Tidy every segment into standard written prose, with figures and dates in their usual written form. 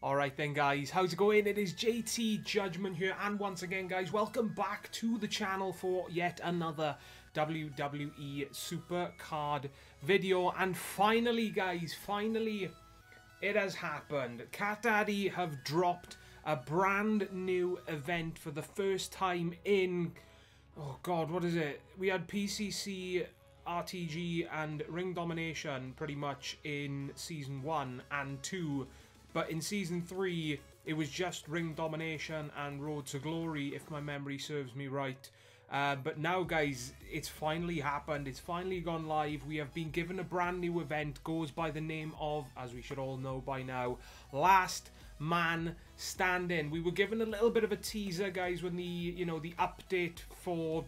Alright then guys, how's it going? It is JT Judgment here, and once again guys, welcome back to the channel for yet another WWE Supercard video. And finally guys, it has happened. Cat Daddy have dropped a brand new event for the first time in, oh god, what is it? We had PCC, RTG and Ring Domination pretty much in Season 1 and 2. But in Season 3, it was just Ring Domination and Road to Glory, if my memory serves me right. But now, guys, it's finally happened. It's finally gone live. We have been given a brand new event. Goes by the name of, as we should all know by now, Last Man Standing. We were given a little bit of a teaser, guys, when the update for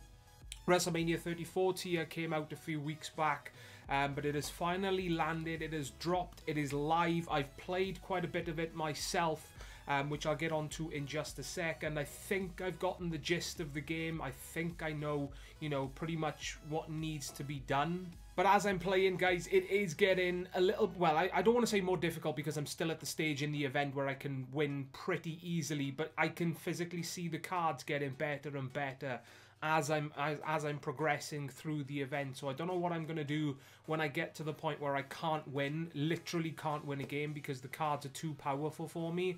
WrestleMania 34 tier came out a few weeks back. But it has finally landed, it has dropped, it is live. I've played quite a bit of it myself, which I'll get onto in just a second. I think I've gotten the gist of the game. I think I know, pretty much what needs to be done. But as I'm playing, guys, it is getting a little, well, I don't want to say more difficult because I'm still at the stage in the event where I can win pretty easily, but I can physically see the cards getting better and better as I'm progressing through the event. So I don't know what I'm going to do when I get to the point where I can't win, literally can't win a game because the cards are too powerful for me.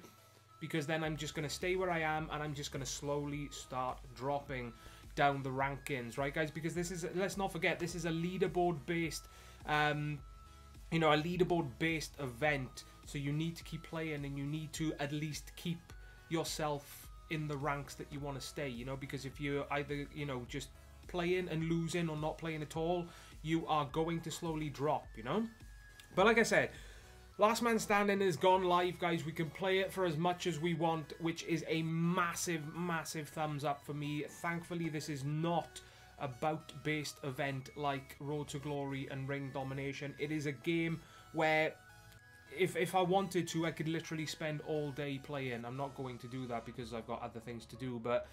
Because then I'm just going to stay where I am and I'm just going to slowly start dropping down the rankings, right guys? Because this is, let's not forget, this is a leaderboard based a leaderboard based event. So you need to keep playing and you need to at least keep yourself in the ranks that you want to stay, because if you're either, just playing and losing or not playing at all, you are going to slowly drop, But like I said, Last Man Standing has gone live, guys. We can play it for as much as we want, which is a massive, massive thumbs up for me. Thankfully, this is not a bout-based event like Road to Glory and Ring Domination. It is a game where if I wanted to, I could literally spend all day playing. I'm not going to do that because I've got other things to do. But,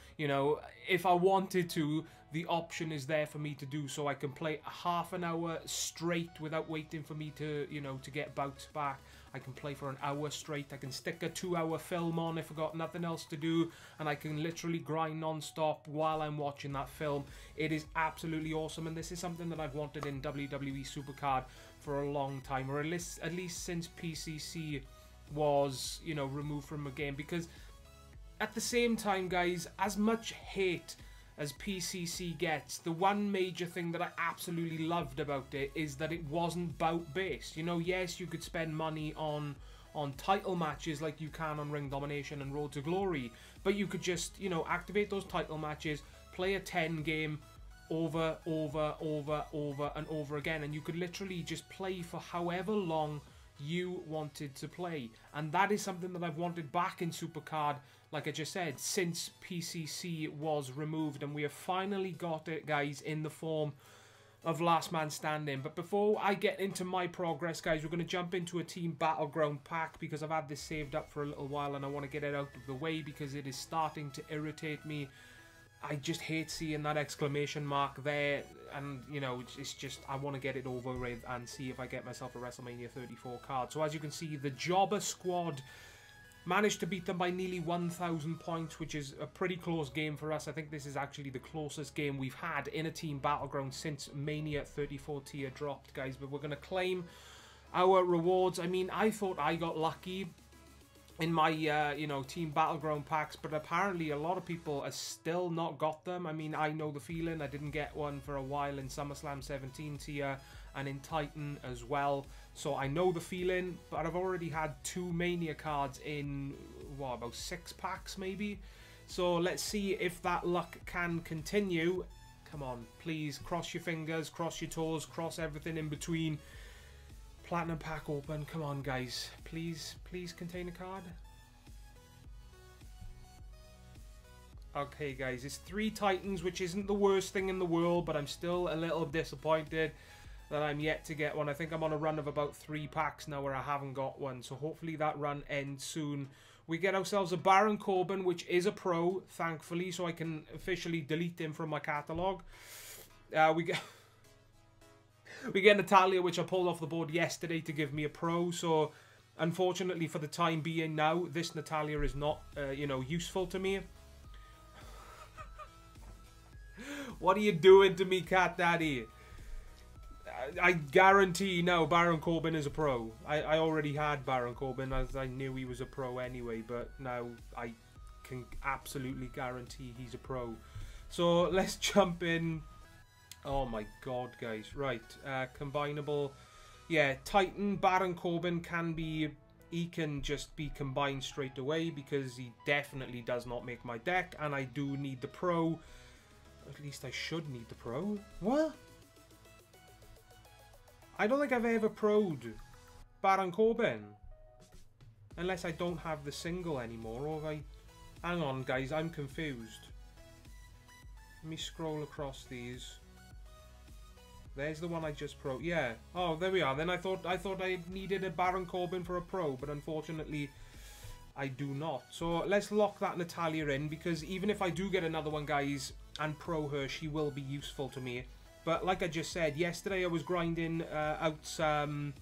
if I wanted to, the option is there for me to do so. I can play a half an hour straight without waiting for me to, to get bouts back. I can play for an hour straight. I can stick a 2-hour film on if I've got nothing else to do. And I can literally grind non-stop while I'm watching that film. It is absolutely awesome. And this is something that I've wanted in WWE Supercard for a long time. Or at least since PCC was, removed from a game. Because at the same time, guys, as much hate as PCC gets, the one major thing that I absolutely loved about it is that it wasn't bout-based. Yes, you could spend money on title matches like you can on Ring Domination and Road to Glory, but you could just, activate those title matches, play a 10 game over and over again, and you could literally just play for however long you wanted to play. And that is something that I've wanted back in Supercard, like I just said, since PCC was removed, and we have finally got it, guys, in the form of Last Man Standing. But before I get into my progress, guys, we're going to jump into a Team Battleground pack because I've had this saved up for a little while and I want to get it out of the way because it is starting to irritate me. I just hate seeing that exclamation mark there, and it's just, I want to get it over with and see if I get myself a WrestleMania 34 card. So as you can see, the Jobber Squad managed to beat them by nearly 1,000 points, which is a pretty close game for us. I think this is actually the closest game we've had in a Team Battleground since Mania 34 tier dropped, guys. But we're going to claim our rewards. I mean, I thought I got lucky in my, Team Battleground packs, but apparently a lot of people have still not got them. I mean, I know the feeling. I didn't get one for a while in SummerSlam 17 tier and in Titan as well. So I know the feeling, but I've already had 2 Mania cards in, what, about 6 packs maybe? So let's see if that luck can continue. Come on, please, cross your fingers, cross your toes, cross everything in between. Platinum pack open. Come on, guys. Please contain a card. Okay, guys. It's 3 Titans, which isn't the worst thing in the world, but I'm still a little disappointed that I'm yet to get one. I think I'm on a run of about 3 packs now where I haven't got one. So hopefully that run ends soon. We get ourselves a Baron Corbin, which is a pro, thankfully, so I can officially delete him from my catalogue. We get Natalia, which I pulled off the board yesterday to give me a pro, so unfortunately, for the time being now, this Natalia is not, you know, useful to me. What are you doing to me, Cat Daddy? I guarantee now Baron Corbin is a pro. I already had Baron Corbin, as I knew he was a pro anyway, but now I can absolutely guarantee he's a pro. So let's jump in. Oh my god, guys. Right, combinable. Yeah, Titan, Baron Corbin can be... He can just be combined straight away because he definitely does not make my deck, and I do need the pro. At least I should need the pro. What? I don't think I've ever pro'd Baron Corbin. Unless I don't have the single anymore, or have I... Hang on, guys, I'm confused. Let me scroll across these. There's the one I just pro. Yeah. Oh, there we are. Then I thought I needed a Baron Corbin for a pro, but unfortunately I do not. So let's lock that Natalia in, because even if I do get another one, guys, and pro her, she will be useful to me. But like I just said, yesterday I was grinding out some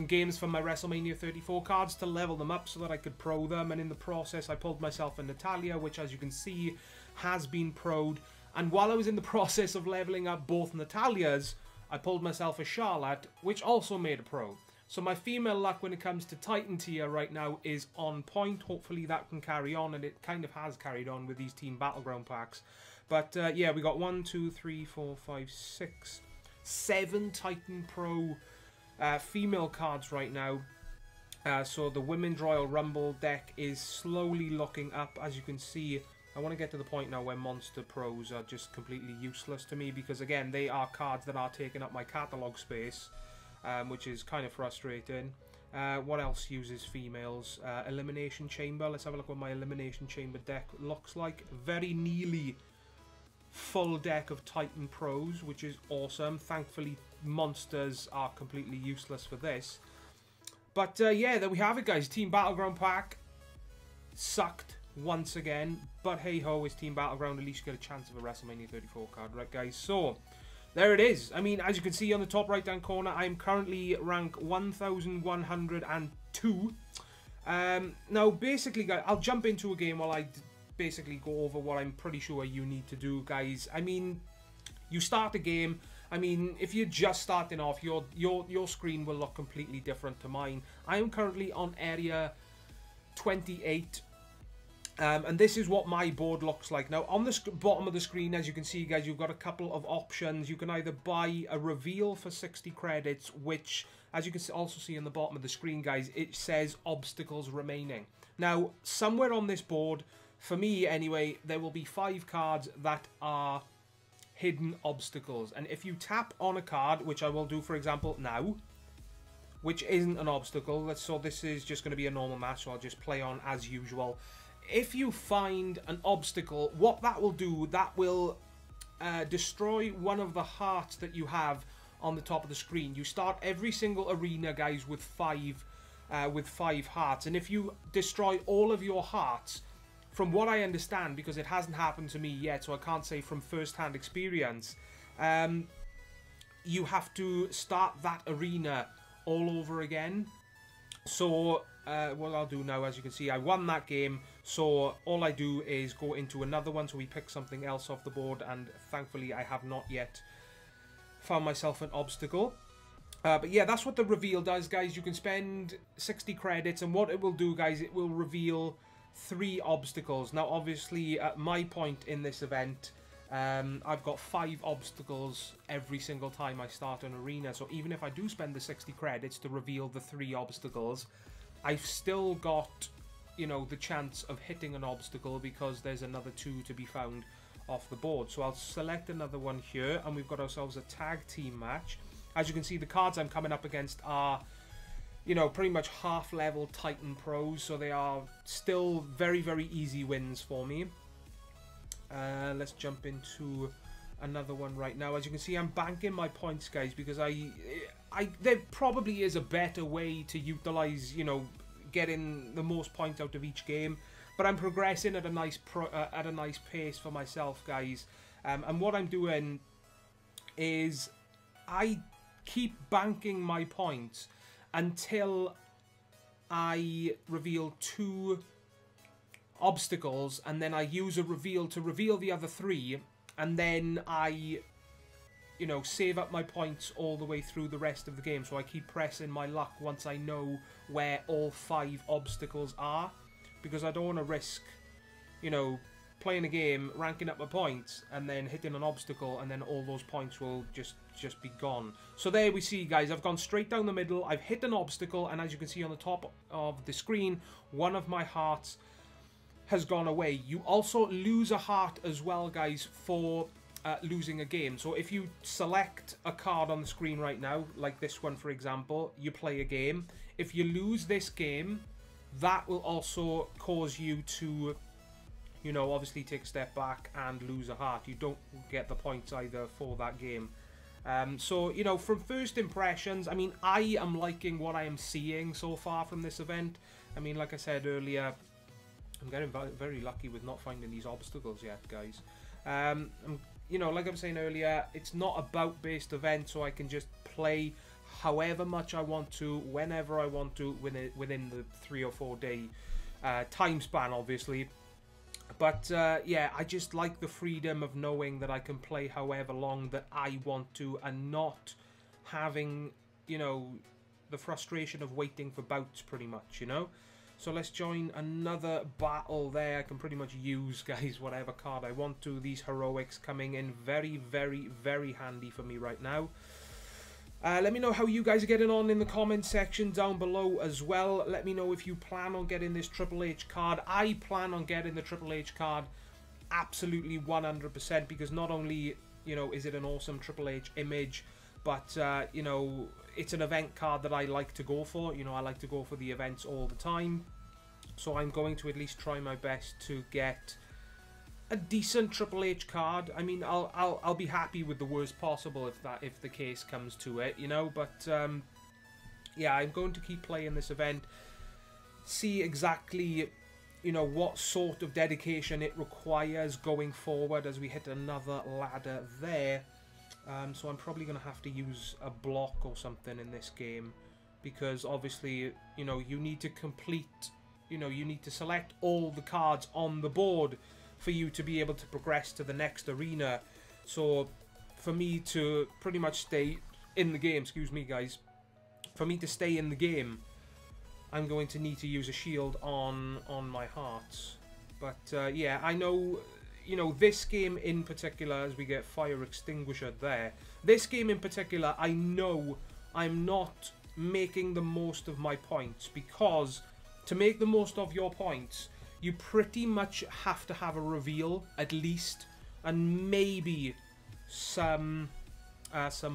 games for my WrestleMania 34 cards to level them up so that I could pro them, and in the process I pulled myself a Natalia, which, as you can see, has been pro'd. And while I was in the process of leveling up both Natalias, I pulled myself a Charlotte, which also made a pro. So my female luck when it comes to Titan tier right now is on point. Hopefully that can carry on, and it kind of has carried on with these Team Battleground packs. But yeah, we got 1, 2, 3, 4, 5, 6, 7 Titan Pro female cards right now. So the Women's Royal Rumble deck is slowly looking up. As you can see, I want to get to the point now where Monster Pros are just completely useless to me, because again, they are cards that are taking up my catalogue space, which is kind of frustrating. What else uses females? Elimination Chamber. Let's have a look what my Elimination Chamber deck looks like. Very nearly full deck of Titan Pros, which is awesome. Thankfully, monsters are completely useless for this. But yeah, there we have it, guys. Team Battleground pack sucked once again, but hey ho, it's Team Battleground. At least you get a chance of a WrestleMania 34 card, right, guys? So there it is. I mean, as you can see on the top right hand corner, I am currently rank 1102. Now basically, guys, I'll jump into a game while I basically go over what I'm pretty sure you need to do, guys. I mean, you start a game. I mean, if you're just starting off, your screen will look completely different to mine. I am currently on area 28. And this is what my board looks like. Now, on the bottom of the screen, as you can see, guys, you've got a couple of options. You can either buy a reveal for 60 credits, which, as you can also see on the bottom of the screen, guys, it says obstacles remaining. Now, somewhere on this board, for me anyway, there will be 5 cards that are hidden obstacles. And if you tap on a card, which I will do, for example, now, which isn't an obstacle, so this is just going to be a normal match, so I'll just play on as usual. If you find an obstacle, what that will do, that will destroy one of the hearts that you have on the top of the screen. You start every single arena, guys, with 5 hearts, and if you destroy all of your hearts, from what I understand, because it hasn't happened to me yet, so I can't say from first-hand experience, you have to start that arena all over again. So what I'll do now, as you can see, I won that game, so all I do is go into another one, so we pick something else off the board, and thankfully I have not yet found myself an obstacle. But yeah, that's what the reveal does, guys. You can spend 60 credits, and what it will do, guys, it will reveal 3 obstacles. Now, obviously, at my point in this event, I've got 5 obstacles every single time I start an arena. So even if I do spend the 60 credits to reveal the 3 obstacles, I've still got, you know, the chance of hitting an obstacle, because there's another 2 to be found off the board. So I'll select another one here, and we've got ourselves a tag team match. As you can see, the cards I'm coming up against are, you know, pretty much half-level Titan Pros, so they are still very, very easy wins for me. Let's jump into another one right now. As you can see, I'm banking my points, guys, because there probably is a better way to utilize, you know, getting the most points out of each game, but I'm progressing at a nice pace for myself, guys. And what I'm doing is I keep banking my points until I reveal 2 obstacles, and then I use a reveal to reveal the other 3, and then I, you know, save up my points all the way through the rest of the game. So I keep pressing my luck once I know where all 5 obstacles are, because I don't want to risk, you know, playing a game, ranking up my points, and then hitting an obstacle, and then all those points will just be gone. So there we see, guys, I've gone straight down the middle, I've hit an obstacle, and as you can see on the top of the screen, one of my hearts has gone away. You also lose a heart as well, guys, for losing a game. So if you select a card on the screen right now, like this one for example, you play a game. If you lose this game, that will also cause you to, you know, obviously take a step back and lose a heart. You don't get the points either for that game. So, you know, from first impressions, I mean, I am liking what I am seeing so far from this event. I mean, like I said earlier, I'm getting very lucky with not finding these obstacles yet, guys. You know, like I was saying earlier, it's not a bout-based event, so I can just play however much I want to, whenever I want to, within the 3 or 4 day time span, obviously. But yeah, I just like the freedom of knowing that I can play however long that I want to, and not having, you know, the frustration of waiting for bouts, pretty much, you know. So let's join another battle there. I can pretty much use, guys, whatever card I want to. These heroics coming in very, very, very handy for me right now. Let me know how you guys are getting on in the comment section down below as well. Let me know if you plan on getting this Triple H card. I plan on getting the Triple H card absolutely 100%, because not only, you know, is it an awesome Triple H image, but, you know, it's an event card that I like to go for. You know, I like to go for the events all the time. So I'm going to at least try my best to get a decent Triple H card. I mean, I'll be happy with the worst possible if the case comes to it, you know. But yeah, I'm going to keep playing this event, see exactly, you know, what sort of dedication it requires going forward as we hit another ladder there. So I'm probably going to have to use a block or something in this game, because obviously, you know, you need to complete, you know, you need to select all the cards on the board for you to be able to progress to the next arena. So for me to pretty much stay in the game, excuse me guys, for me to stay in the game, I'm going to need to use a shield on my hearts. But yeah, I know, you know, this game in particular, as we get fire extinguisher there, this game in particular, I know I'm not making the most of my points, because to make the most of your points, you pretty much have to have a reveal at least, and maybe some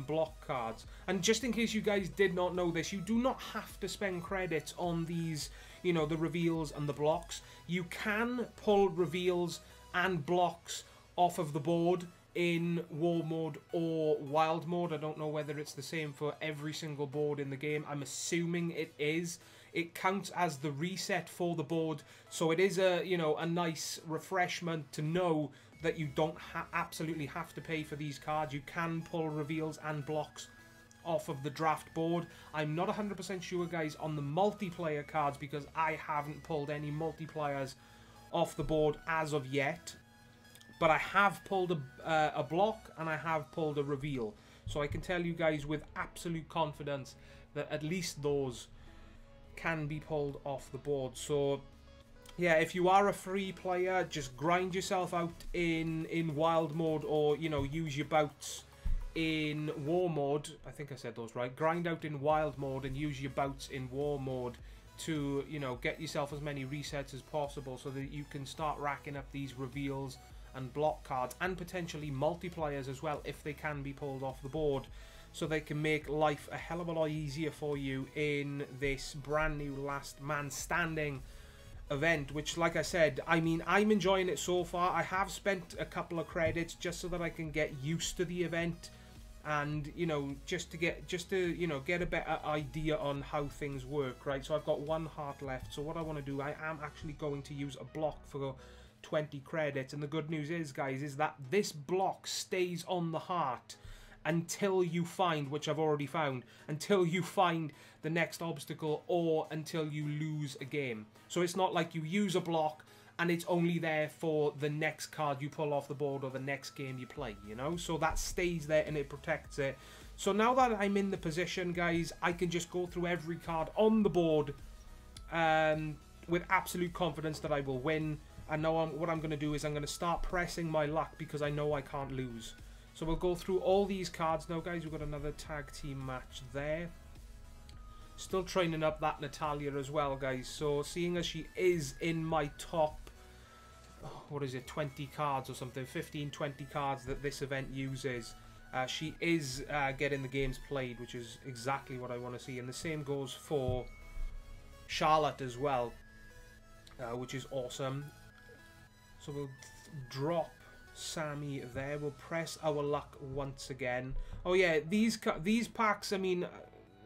block cards. And just in case you guys did not know this, you do not have to spend credits on these, you know, the reveals and the blocks. You can pull reveals and blocks off of the board in war mode or wild mode. I don't know whether it's the same for every single board in the game. I'm assuming it is. It counts as the reset for the board, so it is a, you know, a nice refreshment to know that you don't absolutely have to pay for these cards. You can pull reveals and blocks off of the draft board. I'm not 100% sure, guys, on the multiplayer cards, because I haven't pulled any multipliers off the board as of yet, but I have pulled a block and I have pulled a reveal, so I can tell you guys with absolute confidence that at least those can be pulled off the board. So yeah, if you are a free player, just grind yourself out in wild mode, or, you know, use your bouts in war mode. I think I said those right. Grind out in wild mode and use your bouts in war mode to, you know, get yourself as many resets as possible, so that you can start racking up these reveals and block cards, and potentially multipliers as well, if they can be pulled off the board, so they can make life a hell of a lot easier for you in this brand new last man standing event, which, like I said, I mean, I'm enjoying it so far. I have spent a couple of credits just so that I can get used to the event, and, you know, just to you know, get a better idea on how things work, right? So I've got 1 heart left, so what I want to do, I am actually going to use a block for 20 credits, and the good news is, guys, is that this block stays on the heart, until you find, which I've already found, until you find the next obstacle or until you lose a game. So it's not like you use a block and it's only there for the next card you pull off the board or the next game you play, you know? So that stays there and it protects it. So now that I'm in the position, guys, I can just go through every card on the board with absolute confidence that I will win. And now what I'm going to do is I'm going to start pressing my luck because I know I can't lose. So we'll go through all these cards now, guys. We've got another tag team match there. Still training up that Natalia as well, guys. So seeing as she is in my top, what is it, 20 cards or something, 15, 20 cards that this event uses, she is getting the games played, which is exactly what I want to see. And the same goes for Charlotte as well, which is awesome. So we'll drop Sammy there. We'll press our luck once again. Oh yeah, these packs, I mean,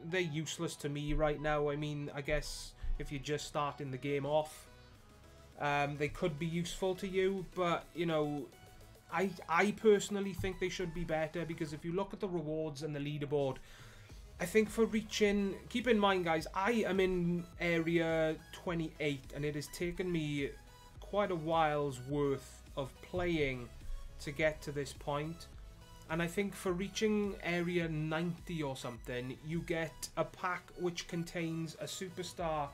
they're useless to me right now. I mean, I guess if you're just starting the game off, they could be useful to you, but you know, I personally think they should be better, because if you look at the rewards and the leaderboard, I think for reaching, keep in mind, guys, I am in area 28 and it has taken me quite a while's worth of playing to get to this point. And I think for reaching area 90 or something, you get a pack which contains a superstar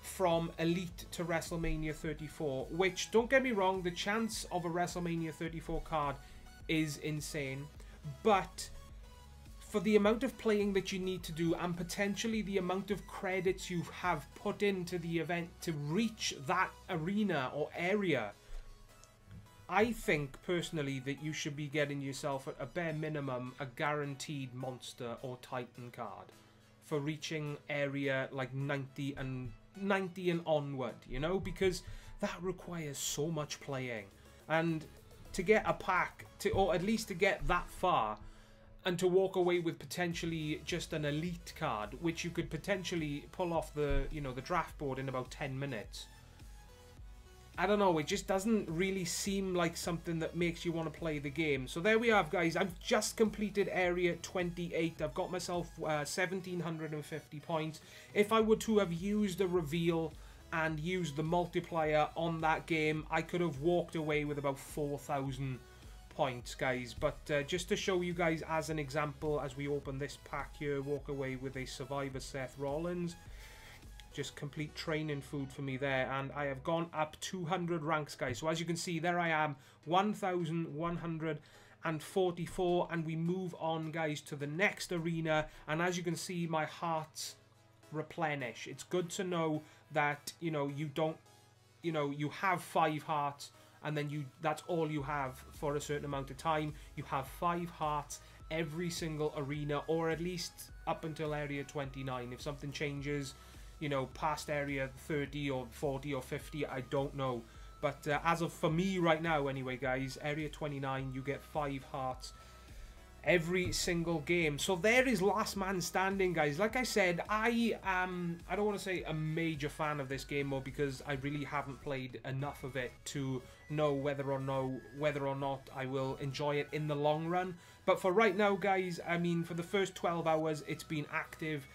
from Elite to WrestleMania 34, which, don't get me wrong, the chance of a WrestleMania 34 card is insane, but for the amount of playing that you need to do and potentially the amount of credits you have put into the event to reach that arena or area, I think personally that you should be getting yourself at a bare minimum a guaranteed monster or titan card for reaching area like 90 and onward, you know, because that requires so much playing. And to get a pack to, or at least to get that far and to walk away with potentially just an elite card, which you could potentially pull off the, you know, the draft board in about 10 minutes. I don't know, it just doesn't really seem like something that makes you want to play the game. So there we have, guys. I've just completed area 28. I've got myself 1,750 points. If I were to have used a reveal and used the multiplier on that game, I could have walked away with about 4,000 points, guys. But just to show you guys as an example, as we open this pack here, walk away with a Survivor Seth Rollins. Just complete training food for me there, and I have gone up 200 ranks, guys. So as you can see, there I am, 1,144, and we move on, guys, to the next arena. And as you can see, my hearts replenish. It's good to know that, you know, you don't, you know, you have 5 hearts, and then that's all you have for a certain amount of time. You have 5 hearts every single arena, or at least up until area 29. If something changes, you know, past area 30 or 40 or 50, I don't know. But as of for me right now anyway, guys, area 29, you get 5 hearts every single game. So there is last man standing, guys. Like I said, I don't want to say a major fan of this game mode, because I really haven't played enough of it to know whether or not I will enjoy it in the long run. But for right now, guys, I mean, for the first 12 hours it's been active.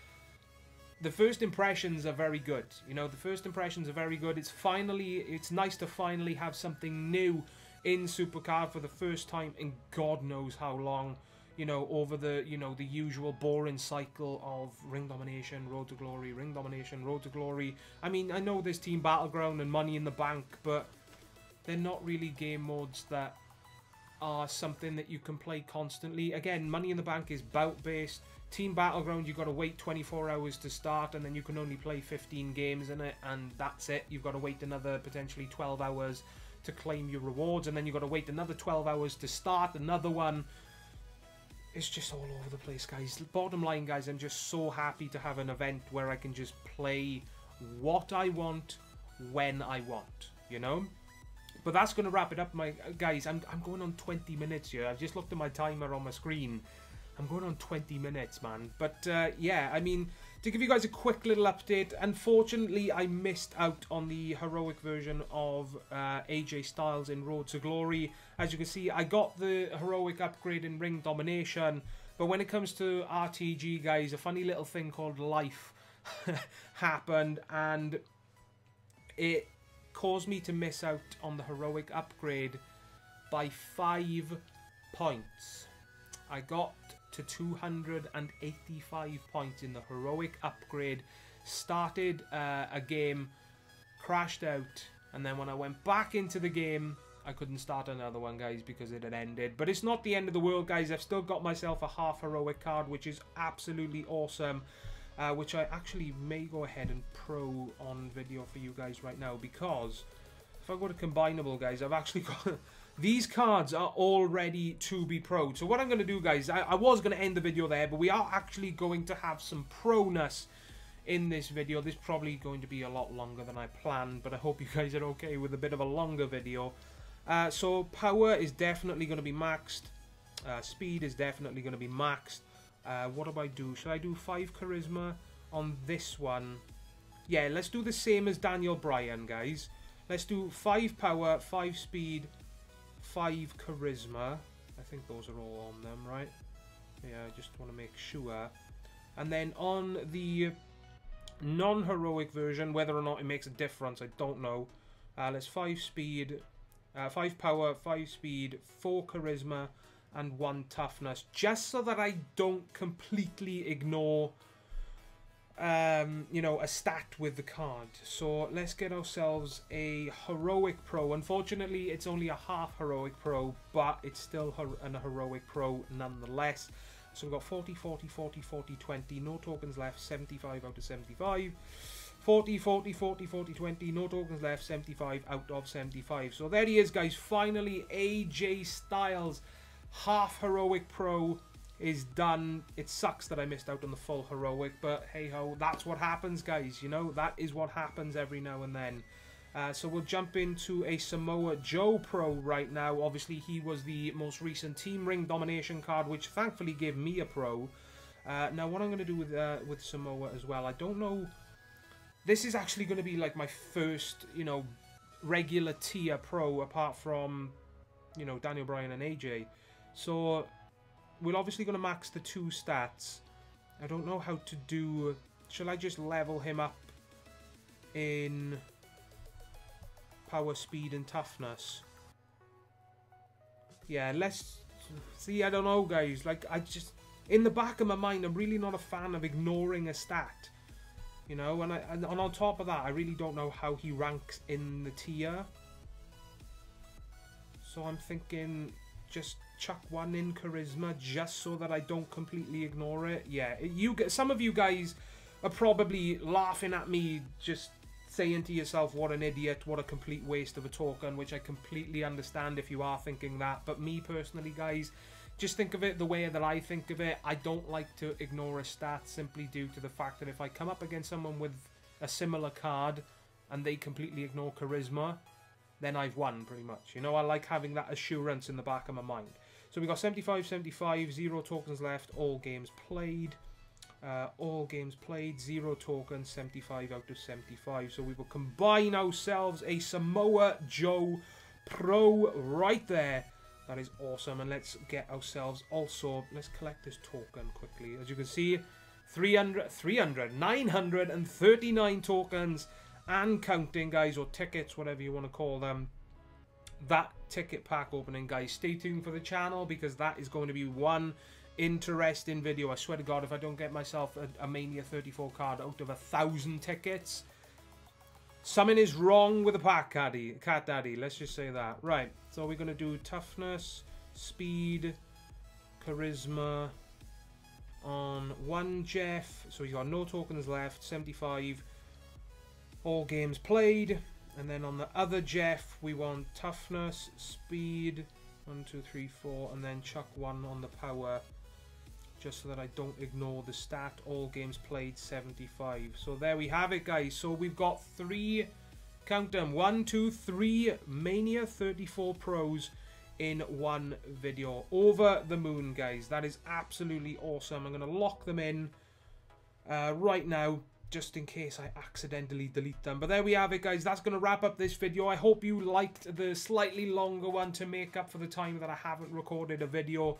The first impressions are very good. You know, the first impressions are very good. It's nice to finally have something new in Supercard for the first time in God knows how long. You know, over the, you know, the usual boring cycle of ring domination, road to glory, ring domination, road to glory. I mean, I know there's Team Battleground and Money in the Bank, but they're not really game modes that are something that you can play constantly. Again, Money in the Bank is bout based. Team Battleground, you've got to wait 24 hours to start, and then you can only play 15 games in it, and that's it. You've got to wait another potentially 12 hours to claim your rewards, and then you've got to wait another 12 hours to start another one. It's just all over the place, guys. Bottom line, guys, I'm just so happy to have an event where I can just play what I want, when I want, you know? But that's going to wrap it up, my guys. I'm going on 20 minutes here. I've just looked at my timer on my screen. I'm going on 20 minutes, man. But yeah, I mean, to give you guys a quick little update. Unfortunately, I missed out on the heroic version of AJ Styles in Road to Glory. As you can see, I got the heroic upgrade in Ring Domination, but when it comes to RTG, guys, a funny little thing called life happened, and it caused me to miss out on the heroic upgrade by 5 points. I got to 285 points in the heroic upgrade, started a game, crashed out, and then when I went back into the game, I couldn't start another one, guys, because it had ended. But it's not the end of the world, guys. I've still got myself a half heroic card, which is absolutely awesome, which I actually may go ahead and pro on video for you guys right now, because if I go to combinable, guys, I've actually got these cards are all ready to be pro'd. So what I'm going to do, guys, I was going to end the video there, but we are actually going to have some proness in this video. This is probably going to be a lot longer than I planned, but I hope you guys are okay with a bit of a longer video. So power is definitely going to be maxed. Speed is definitely going to be maxed. What do I do? Should I do 5 charisma on this one? Yeah, let's do the same as Daniel Bryan, guys. Let's do 5 power, 5 speed, 5 charisma. I think those are all on them, right? Yeah, I just want to make sure. And then on the non-heroic version, whether or not it makes a difference, I don't know. Let's 5 speed, 5 power, 5 speed, 4 charisma, and 1 toughness, just so that I don't completely ignore you know, a stat with the card. So let's get ourselves a heroic pro. Unfortunately, it's only a half heroic pro, but it's still a heroic pro nonetheless. So we've got 40, 40, 40, 40, 20, no tokens left, 75 out of 75. 40, 40, 40, 40, 20, no tokens left, 75 out of 75. So there he is, guys. Finally, AJ Styles, half heroic pro, is done. It sucks that I missed out on the full heroic, but hey ho, that's what happens, guys. You know, that is what happens every now and then. So we'll jump into a Samoa Joe pro right now. Obviously, he was the most recent Team Ring Domination card, which thankfully gave me a pro. Now, what I'm going to do with Samoa as well, I don't know. This is actually going to be like my first, you know, regular tier pro, apart from, you know, Daniel Bryan and AJ. So we're obviously going to max the 2 stats. I don't know how to do. Shall I just level him up in power, speed, and toughness? Yeah, let's see. I don't know, guys. Like, I just, in the back of my mind, I'm really not a fan of ignoring a stat. You know, and on top of that, I really don't know how he ranks in the tier. So I'm thinking just chuck 1 in charisma just so that I don't completely ignore it. Yeah, some of you guys are probably laughing at me, just saying to yourself, what an idiot, what a complete waste of a token, which I completely understand if you are thinking that. But me personally, guys, just think of it the way that I think of it. I don't like to ignore a stat simply due to the fact that if I come up against someone with a similar card and they completely ignore charisma, then I've won pretty much. You know, I like having that assurance in the back of my mind. So we got 75, 75, 0 tokens left, all games played. All games played, 0 tokens, 75 out of 75. So we will combine ourselves a Samoa Joe Pro right there. That is awesome. And let's get ourselves also, let's collect this token quickly. As you can see, 939 tokens and counting, guys, or tickets, whatever you want to call them. That ticket pack opening, guys. Stay tuned for the channel, because that is going to be one interesting video. I swear to God, if I don't get myself a Mania 34 card out of 1,000 tickets, something is wrong with the pack, Cat Daddy. Let's just say that. Right, so we're going to do toughness, speed, charisma on 1 Jeff. So he's got no tokens left, 75. All games played. And then on the other Jeff, we want toughness, speed, 1, 2, 3, 4, and then chuck 1 on the power, just so that I don't ignore the stat. All games played, 75. So there we have it, guys. So we've got 3, count them, 1, 2, 3 Mania 34 pros in one video. Over the moon, guys. That is absolutely awesome. I'm going to lock them in. right now, just in case I accidentally delete them. But there we have it, guys. That's going to wrap up this video. I hope you liked the slightly longer one to make up for the time that I haven't recorded a video.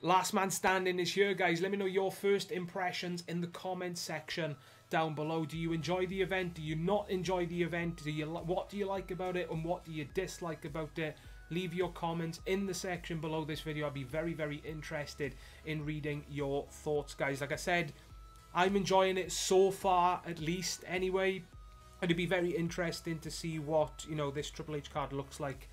Last man standing is here, guys. Let me know your first impressions in the comment section down below. Do you enjoy the event? Do you not enjoy the event? What do you like about it, and what do you dislike about it? Leave your comments in the section below this video. I'd be very, very interested in reading your thoughts, guys. Like I said, I'm enjoying it so far, at least, anyway. And it'd be very interesting to see what, you know, this Triple H card looks like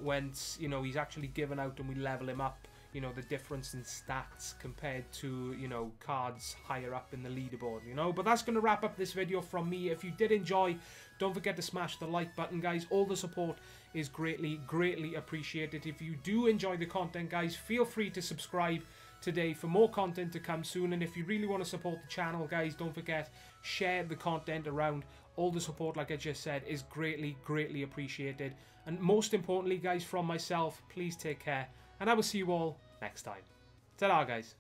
when, you know, he's actually given out and we level him up. You know, the difference in stats compared to, you know, cards higher up in the leaderboard, you know. But that's going to wrap up this video from me. If you did enjoy, don't forget to smash the like button, guys. All the support is greatly, greatly appreciated. If you do enjoy the content, guys, feel free to subscribe today for more content to come soon. And if you really want to support the channel, guys, don't forget, share the content around. All the support, like I just said, is greatly, greatly appreciated. And most importantly, guys, from myself, please take care. And I will see you all next time. Ta-da, guys.